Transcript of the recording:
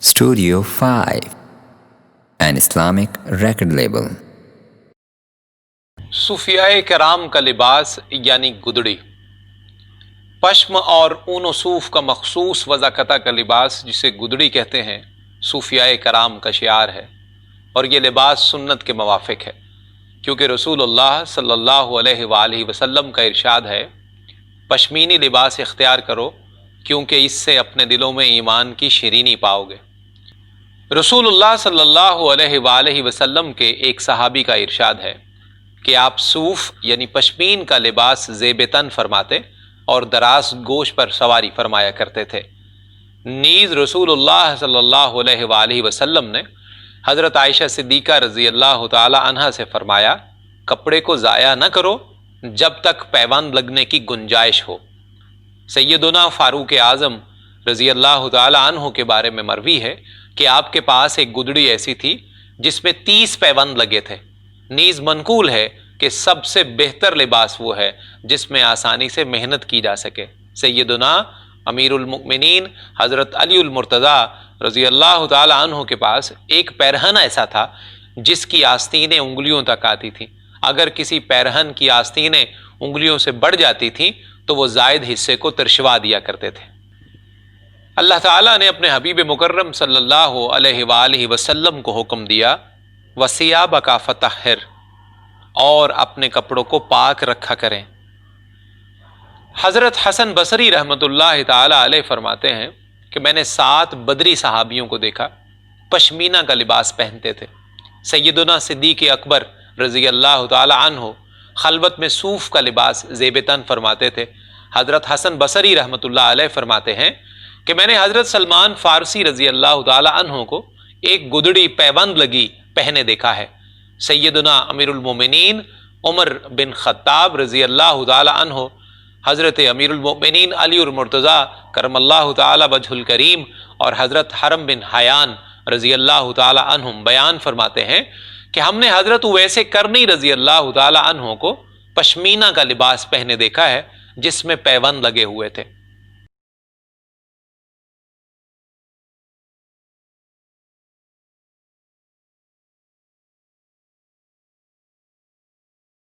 Studio 5, an Islamic record label. صوفیائے کرام کا لباس یعنی گدڑی، پشم اور اون و صوف کا مخصوص وضاقتہ کا لباس جسے گدڑی کہتے ہیں صوفیائے کرام کا شعار ہے، اور یہ لباس سنت کے موافق ہے، کیونکہ رسول اللہ صلی اللہ علیہ وآلہ وسلم کا ارشاد ہے، پشمینی لباس اختیار کرو کیونکہ اس سے اپنے دلوں میں ایمان کی شیرینی پاؤ گے۔ رسول اللہ صلی اللہ علیہ وآلہ وسلم کے ایک صحابی کا ارشاد ہے کہ آپ صوف یعنی پشمین کا لباس زیب تن فرماتے اور دراز گوش پر سواری فرمایا کرتے تھے۔ نیز رسول اللہ صلی اللہ علیہ وآلہ وسلم نے حضرت عائشہ صدیقہ رضی اللہ تعالی عنہا سے فرمایا، کپڑے کو ضائع نہ کرو جب تک پیوند لگنے کی گنجائش ہو۔ سیدنا فاروق اعظم رضی اللہ تعالی عنہ کے بارے میں مروی ہے کہ آپ کے پاس ایک گدڑی ایسی تھی جس میں 30 پیوند لگے تھے۔ نیز منقول ہے کہ سب سے بہتر لباس وہ ہے جس میں آسانی سے محنت کی جا سکے۔ سیدنا امیر المؤمنین حضرت علی المرتضیٰ رضی اللہ تعالی عنہ کے پاس ایک پیرہن ایسا تھا جس کی آستینیں انگلیوں تک آتی تھیں۔ اگر کسی پیرہن کی آستینیں انگلیوں سے بڑھ جاتی تھیں تو وہ زائد حصے کو ترشوا دیا کرتے تھے۔ اللہ تعالیٰ نے اپنے حبیب مکرم صلی اللہ علیہ وآلہ وسلم کو حکم دیا، وَثِيَابَكَ فَطَهِّرْ، اور اپنے کپڑوں کو پاک رکھا کریں۔ حضرت حسن بصری رحمۃ اللہ تعالی علیہ فرماتے ہیں کہ میں نے 7 بدری صحابیوں کو دیکھا، پشمینہ کا لباس پہنتے تھے۔ سیدنا صدیق اکبر رضی اللہ تعالی عنہ خلوت میں صوف کا لباس زیب تن فرماتے تھے۔ حضرت حسن بصری رحمۃ اللہ علیہ فرماتے ہیں کہ میں نے حضرت سلمان فارسی رضی اللہ تعالی عنہ کو ایک گدڑی پیوند لگی پہنے دیکھا ہے۔ سیدنا امیر المومنین عمر بن خطاب رضی اللہ تعالی عنہ، حضرت امیر المؤمنین علی المرتضیٰ کرم اللہ تعالی وجہ الکریم اور حضرت حرم بن حیان رضی اللہ تعالی عنہم بیان فرماتے ہیں کہ ہم نے حضرت اویس کرنی رضی اللہ تعالی عنہ کو پشمینہ کا لباس پہنے دیکھا ہے جس میں پیوند لگے ہوئے تھے۔